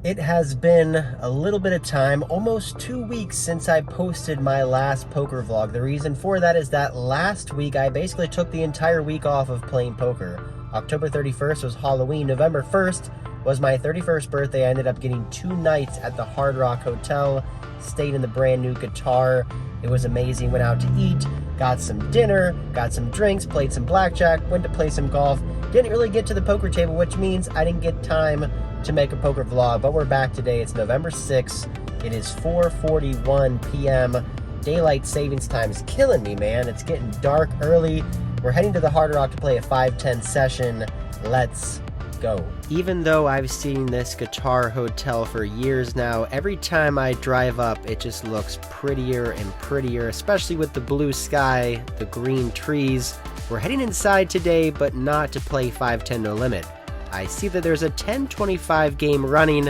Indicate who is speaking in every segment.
Speaker 1: It has been a little bit of time, almost 2 weeks since I posted my last poker vlog. The reason for that is that last week I basically took the entire week off of playing poker. October 31st was Halloween. November 1st was my 31st birthday. I ended up getting 2 nights at the Hard Rock Hotel, stayed in the brand new guitar. It was amazing. Went out to eat, got some dinner, got some drinks, played some blackjack, went to play some golf. Didn't really get to the poker table, which means I didn't get time to make a poker vlog, but we're back today. It's November 6th. It is 4:41 p.m. Daylight savings time is killing me, man. It's getting dark early. We're heading to the Hard Rock to play a 5:10 session. Let's go. Even though I've seen this guitar hotel for years now, every time I drive up, it just looks prettier and prettier, especially with the blue sky, the green trees. We're heading inside today, but not to play 5:10 No Limit. I see that there's a 10:25 game running.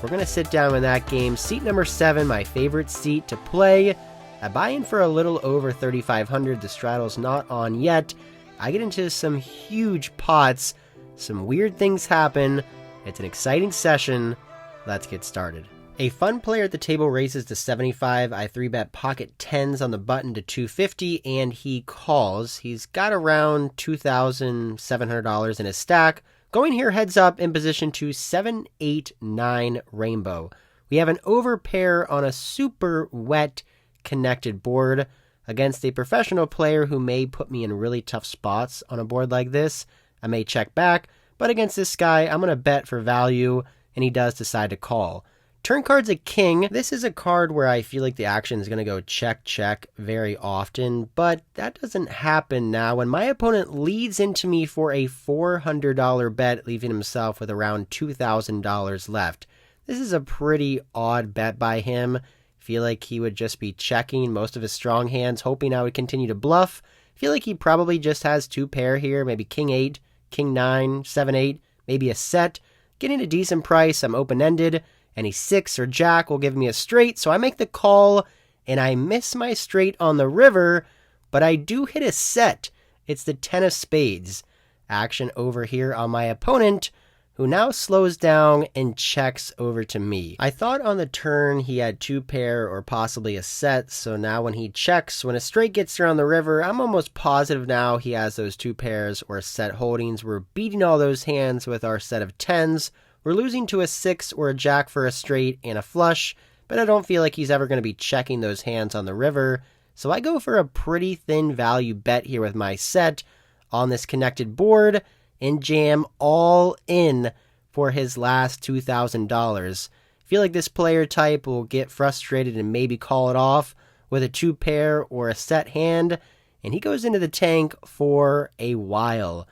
Speaker 1: We're going to sit down in that game. Seat number 7, my favorite seat to play. I buy in for a little over 3,500. The straddle's not on yet. I get into some huge pots. Some weird things happen. It's an exciting session. Let's get started. A fun player at the table raises to 75. I 3-bet pocket 10s on the button to 250, and he calls. He's got around $2,700 in his stack. Going here heads up in position to 7, 8, 9 rainbow. We have an overpair on a super wet connected board against a professional player who may put me in really tough spots on a board like this. I may check back, but against this guy, I'm going to bet for value, and he does decide to call. Turn card's a king. This is a card where I feel like the action is going to go check, check very often, but that doesn't happen now when my opponent leads into me for a $400 bet, leaving himself with around $2,000 left. This is a pretty odd bet by him. Feel like he would just be checking most of his strong hands, hoping I would continue to bluff. Feel like he probably just has 2 pair here, maybe king 8, king 9, 7, 8, maybe a set. Getting a decent price, I'm open-ended. Any 6 or jack will give me a straight, so I make the call, and I miss my straight on the river, but I do hit a set. It's the 10 of spades. Action over here on my opponent, who now slows down and checks over to me. I thought on the turn he had 2 pair or possibly a set, so now when he checks, when a straight gets around the river, I'm almost positive now he has those 2 pairs or set holdings. We're beating all those hands with our set of 10s. We're losing to a 6 or a jack for a straight and a flush, but I don't feel like he's ever going to be checking those hands on the river, so I go for a pretty thin value bet here with my set on this connected board and jam all in for his last $2,000. Feel like this player type will get frustrated and maybe call it off with a 2 pair or a set hand, and he goes into the tank for a while.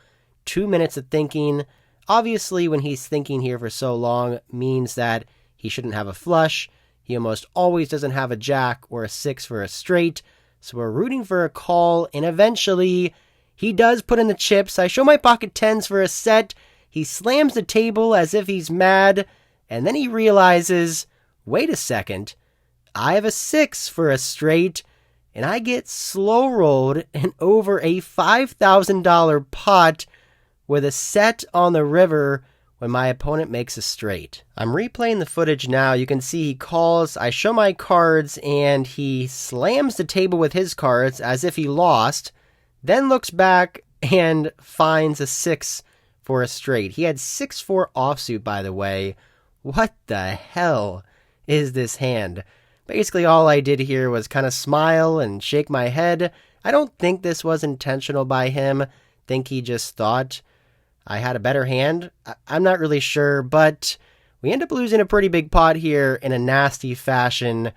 Speaker 1: 2 minutes of thinking. Obviously, when he's thinking here for so long, means that he shouldn't have a flush. He almost always doesn't have a jack or a 6 for a straight. So we're rooting for a call, and eventually he does put in the chips. I show my pocket 10s for a set. He slams the table as if he's mad, and then he realizes, wait a second, I have a 6 for a straight, and I get slow rolled and over a $5,000 pot with a set on the river when my opponent makes a straight. I'm replaying the footage now. You can see he calls, I show my cards, and he slams the table with his cards as if he lost, then looks back and finds a 6 for a straight. He had 6-4 offsuit, by the way. What the hell is this hand? Basically, all I did here was kind of smile and shake my head. I don't think this was intentional by him. Think he just thought I had a better hand. I'm not really sure, but we end up losing a pretty big pot here in a nasty fashion.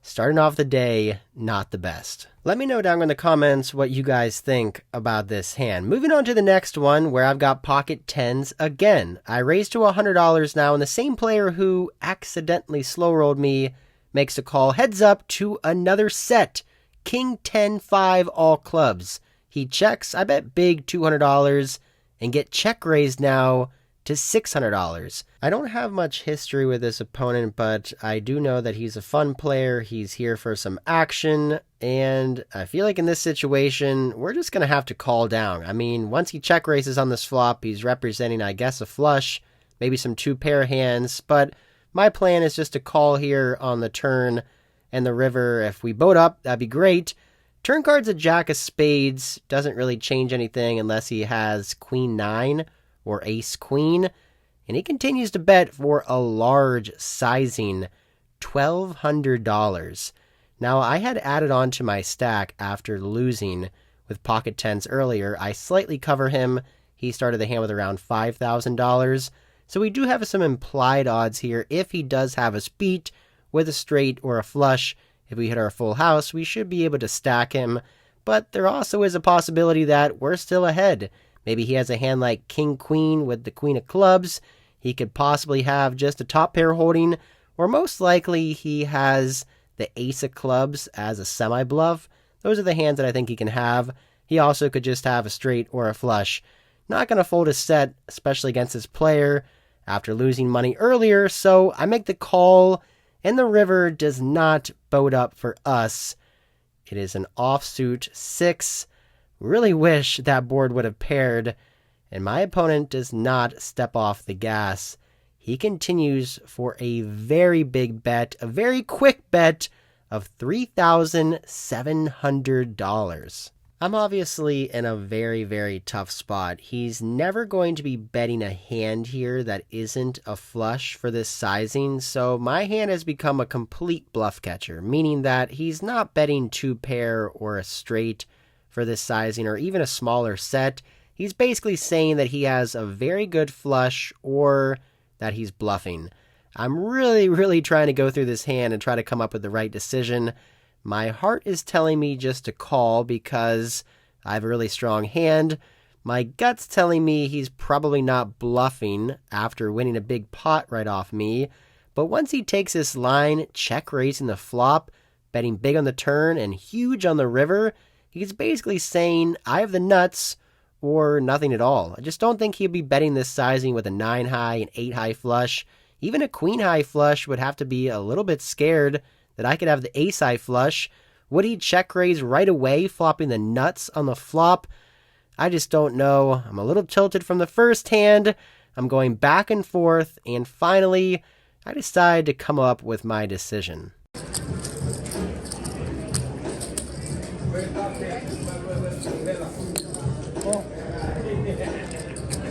Speaker 1: Starting off the day, not the best. Let me know down in the comments what you guys think about this hand. Moving on to the next one, where I've got pocket 10s again. I raise to $100 now, and the same player who accidentally slow rolled me makes a call. Heads up to another set. King 10-5 all clubs. He checks. I bet big $200. And get check raised now to $600. I don't have much history with this opponent, but I do know that he's a fun player. He's here for some action, and I feel like in this situation, we're just going to have to call down. I mean, once he check raises on this flop, he's representing, I guess, a flush, maybe some 2 pair hands, but My plan is just to call here on the turn and the river. If we boat up, that'd be great. Turn card's a jack of spades. Doesn't really change anything unless he has queen 9 or ace queen. And he continues to bet for a large sizing, $1,200. Now, I had added on to my stack after losing with pocket tens earlier. I slightly cover him. He started the hand with around $5,000. So we do have some implied odds here. If he does have us beat with a straight or a flush, if we hit our full house, we should be able to stack him. But there also is a possibility that we're still ahead. Maybe he has a hand like king-queen with the queen of clubs. He could possibly have just a top pair holding, or most likely he has the ace of clubs as a semi-bluff. Those are the hands that I think he can have. He also could just have a straight or a flush. Not going to fold a set, especially against this player, after losing money earlier, so I make the call, and the river does not boat up for us. It is an offsuit 6. Really wish that board would have paired, and my opponent does not step off the gas. He continues for a very big bet, a very quick bet of $3,700. I'm obviously in a very, very tough spot. He's never going to be betting a hand here that isn't a flush for this sizing, so my hand has become a complete bluff catcher, meaning that he's not betting two pair or a straight for this sizing or even a smaller set. He's basically saying that he has a very good flush or that he's bluffing. I'm really trying to go through this hand and try to come up with the right decision. My heart is telling me just to call because I have a really strong hand. My gut's telling me he's probably not bluffing after winning a big pot right off me. But once he takes this line, check raising the flop, betting big on the turn and huge on the river, he's basically saying I have the nuts or nothing at all. I just don't think he'll be betting this sizing with a 9 high and 8 high flush. Even a queen high flush would have to be a little bit scared that I could have the ace high flush. Would he check raise right away, flopping the nuts on the flop? I just don't know. I'm a little tilted from the first hand. I'm going back and forth, and finally, I decide to come up with my decision.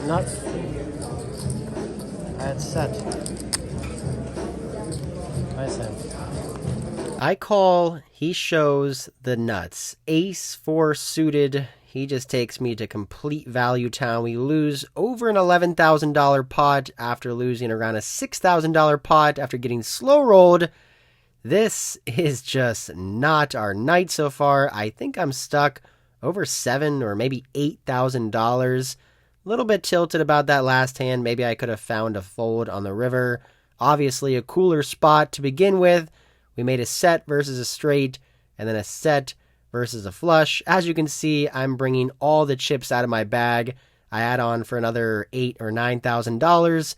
Speaker 1: Nuts. I had set. I call, he shows the nuts. Ace 4 suited, he just takes me to complete value town. We lose over an $11,000 pot after losing around a $6,000 pot after getting slow rolled. This is just not our night so far. I think I'm stuck over $7,000 or maybe $8,000. A little bit tilted about that last hand. Maybe I could have found a fold on the river. Obviously a cooler spot to begin with. We made a set versus a straight, and then a set versus a flush. As you can see, I'm bringing all the chips out of my bag. I add on for another $8,000 or $9,000.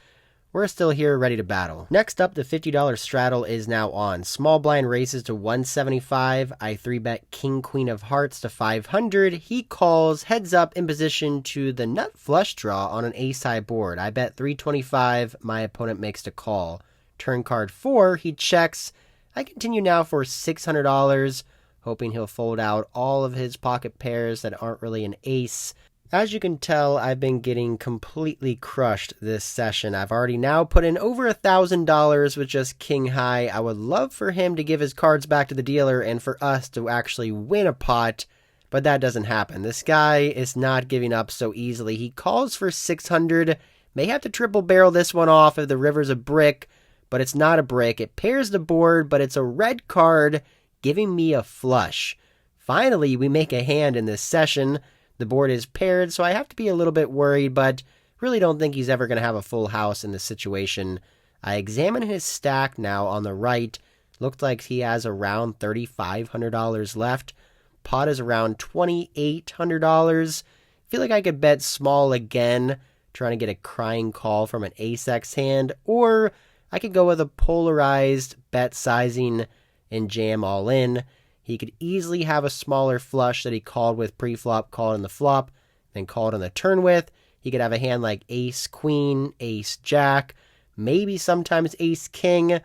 Speaker 1: We're still here ready to battle. Next up, the $50 straddle is now on. Small blind raises to 175. I 3-bet king queen of hearts to 500. He calls heads up in position to the nut flush draw on an ace high board. I bet 325. My opponent makes the call. Turn card 4, he checks. I continue now for $600, hoping he'll fold out all of his pocket pairs that aren't really an ace. As you can tell, I've been getting completely crushed this session. I've already now put in over $1,000 with just king high. I would love for him to give his cards back to the dealer and for us to actually win a pot, but that doesn't happen. This guy is not giving up so easily. He calls for 600. May have to triple barrel this one off if the river's a brick, but it's not a brick. It pairs the board, but it's a red card giving me a flush. Finally, we make a hand in this session. The board is paired, so I have to be a little bit worried, but really don't think he's ever going to have a full house in this situation. I examine his stack now on the right. Looked like he has around $3,500 left. Pot is around $2,800. Feel like I could bet small again, trying to get a crying call from an ace-x hand, or I could go with a polarized bet sizing and jam all in. He could easily have a smaller flush that he called with pre-flop, called in the flop, then called on the turn with. He could have a hand like ace, queen, ace, jack, maybe sometimes ace king.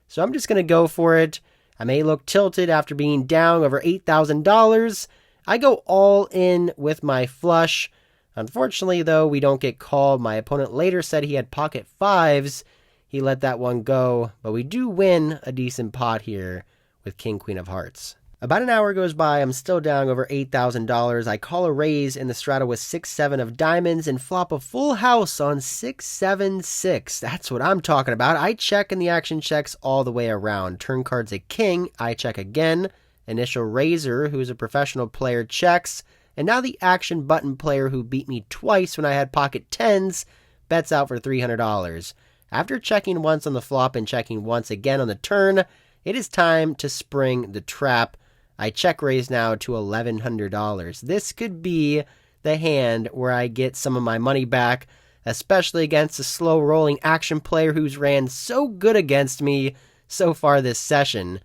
Speaker 1: So I'm just going to go for it. I may look tilted after being down over $8,000. I go all in with my flush. Unfortunately, though, we don't get called. My opponent later said he had pocket fives. He let that one go, but we do win a decent pot here with king, queen of hearts. About an hour goes by, I'm still down over $8,000. I call a raise in the straddle with 6-7 of diamonds and flop a full house on 6-7-6. That's what I'm talking about. I check and the action checks all the way around. Turn card's a king, I check again. Initial raiser, who's a professional player, checks. And now the action button player who beat me twice when I had pocket tens bets out for $300. After checking once on the flop and checking once again on the turn, it is time to spring the trap. I check raise now to $1,100. This could be the hand where I get some of my money back, especially against a slow rolling action player who's ran so good against me so far this session.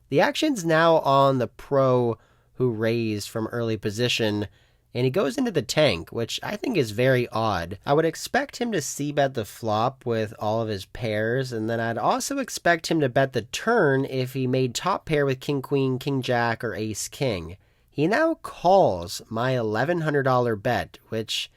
Speaker 1: The action's now on the pro who raised from early position, and he goes into the tank, which I think is very odd. I would expect him to c-bet the flop with all of his pairs, and then I'd also expect him to bet the turn if he made top pair with king queen, king jack, or ace king. He now calls my $1,100 bet, which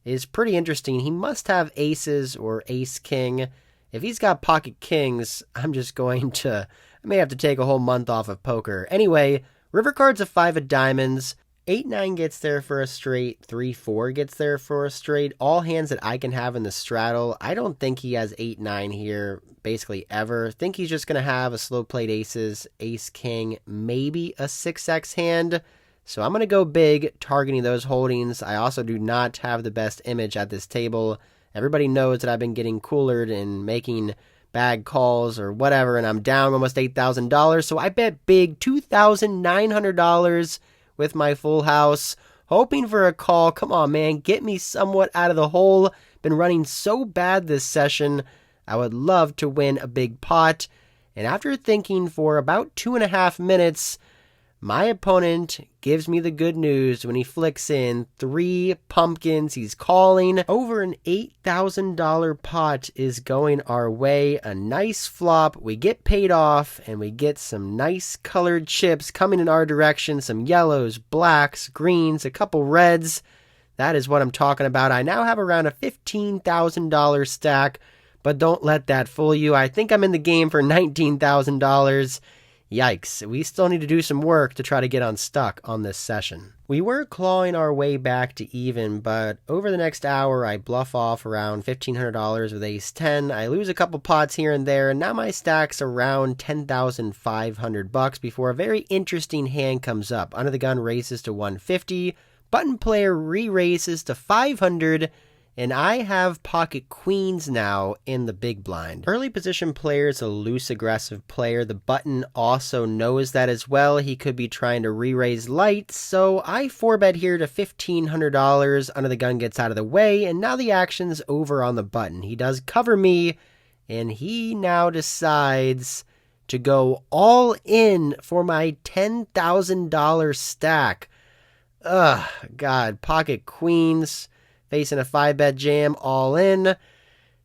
Speaker 1: is pretty interesting. He must have aces or ace king. If he's got pocket kings, I may have to take a whole month off of poker. Anyway, river card's a 5 of diamonds. 8-9 gets there for a straight, 3-4 gets there for a straight, all hands that I can have in the straddle. I don't think he has 8-9 here, basically ever. Think he's just going to have a slow played aces, ace king, maybe a 6x hand. So I'm going to go big, targeting those holdings. I also do not have the best image at this table. Everybody knows that I've been getting coolered and making bad calls or whatever, and I'm down almost $8,000. So I bet big, $2,900 with my full house, hoping for a call. Come on, man, get me somewhat out of the hole. Been running so bad this session. I would love to win a big pot. And after thinking for about 2.5 minutes, my opponent gives me the good news when he flicks in 3 pumpkins. He's calling. Over an $8,000 pot is going our way. A nice flop. We get paid off, and we get some nice colored chips coming in our direction. Some yellows, blacks, greens, a couple reds. That is what I'm talking about. I now have around a $15,000 stack, but don't let that fool you. I think I'm in the game for $19,000. Yikes, we still need to do some work to try to get unstuck on this session. We were clawing our way back to even, but over the next hour I bluff off around $1,500 with ace 10. I lose a couple pots here and there, and now my stack's around $10,500 before a very interesting hand comes up. Under the gun raises to 150, button player re-raises to 500, and I have pocket queens now in the big blind. Early position player is a loose aggressive player. The button also knows that as well. He could be trying to re-raise light, so I 4-bet here to $1,500. Under the gun gets out of the way, and now the action's over on the button. He does cover me, and he now decides to go all in for my $10,000 stack. Ugh, God, pocket queens. Facing a 5-bet jam, all in.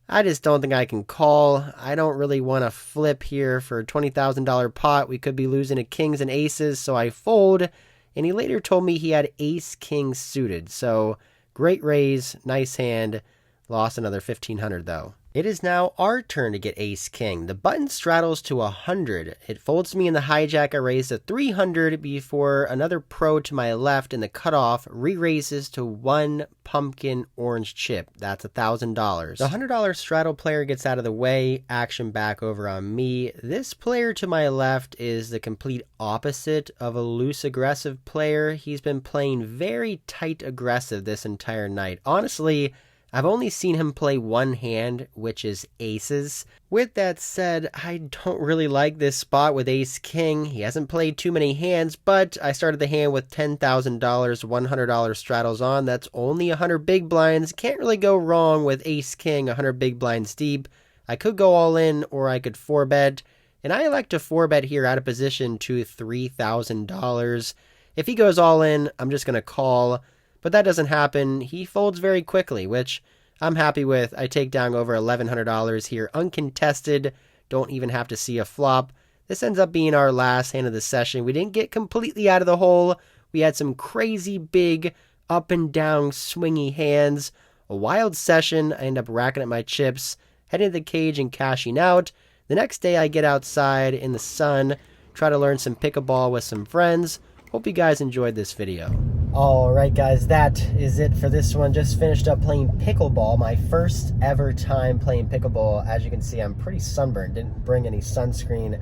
Speaker 1: I just don't think I can call. I don't really want to flip here for a $20,000 pot. We could be losing to kings and aces, so I fold. And he later told me he had ace-king suited. So, great raise, nice hand. Lost another $1,500 though. It is now our turn to get ace-king. The button straddles to 100. It folds me in the hijack. I raise to 300 before another pro to my left in the cutoff re-raises to 1 pumpkin orange chip. That's $1,000. The $100 straddle player gets out of the way. Action back over on me. This player to my left is the complete opposite of a loose aggressive player. He's been playing very tight aggressive this entire night. Honestly, I've only seen him play one hand, which is aces. With that said, I don't really like this spot with ace-king. He hasn't played too many hands, but I started the hand with $10,000, $100 straddles on. That's only 100 big blinds. Can't really go wrong with ace-king, 100 big blinds deep. I could go all in, or I could 4-bet, and I elect to 4-bet here out of position to $3,000. If he goes all in, I'm just going to call. But that doesn't happen. He folds very quickly, which I'm happy with. I take down over $1,100 here, uncontested. Don't even have to see a flop. This ends up being our last hand of the session. We didn't get completely out of the hole. We had some crazy big up and down swingy hands. A wild session. I end up racking up my chips, heading to the cage and cashing out. The next day I get outside in the sun, try to learn some pickleball with some friends. Hope you guys enjoyed this video. Alright guys, that is it for this one. Just finished up playing pickleball, my first ever time playing pickleball. As you can see, I'm pretty sunburned, didn't bring any sunscreen.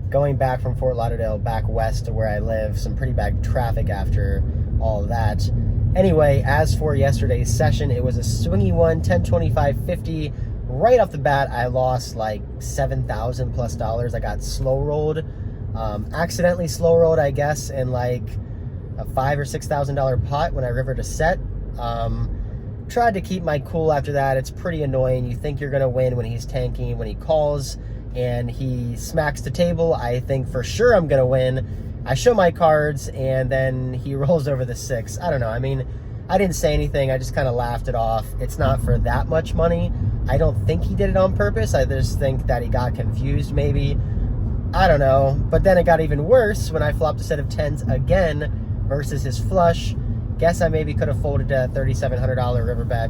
Speaker 1: Going back from Fort Lauderdale back west to where I live, some pretty bad traffic after all of that. Anyway, as for yesterday's session, it was a swingy one, 10, 25, 50. Right off the bat, I lost like $7,000 plus. I got slow rolled, accidentally slow rolled, I guess, in like a $5,000 or $6,000 pot when I rivered a set. Tried to keep my cool after that. It's pretty annoying. You think you're gonna win when he's tanking, when he calls and he smacks the table. I think for sure I'm gonna win. I show my cards and then he rolls over the 6. I don't know. I mean, I didn't say anything. I just kind of laughed it off. It's not for that much money. I don't think he did it on purpose. I just think that he got confused maybe. I don't know. But then it got even worse when I flopped a set of 10s again versus his flush. Guess I maybe could have folded a $3,700 river bet.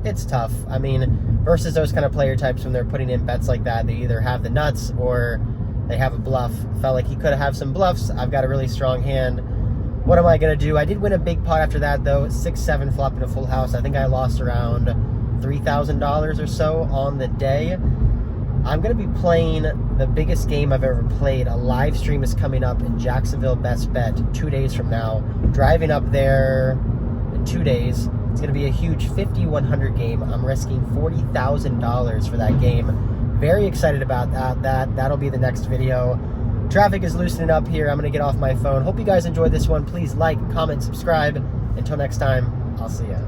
Speaker 1: It's tough. I mean, versus those kind of player types when they're putting in bets like that, they either have the nuts or they have a bluff. Felt like he could have some bluffs. I've got a really strong hand. What am I going to do? I did win a big pot after that, though. 6-7 flopping a full house. I think I lost around $3,000 or so on the day. I'm going to be playing the biggest game I've ever played. A live stream is coming up in Jacksonville, Best Bet, 2 days from now. Driving up there in 2 days. It's going to be a huge 5,100 game. I'm risking $40,000 for that game. Very excited about that. That'll be the next video. Traffic is loosening up here. I'm going to get off my phone. Hope you guys enjoyed this one. Please like, comment, subscribe. Until next time, I'll see ya.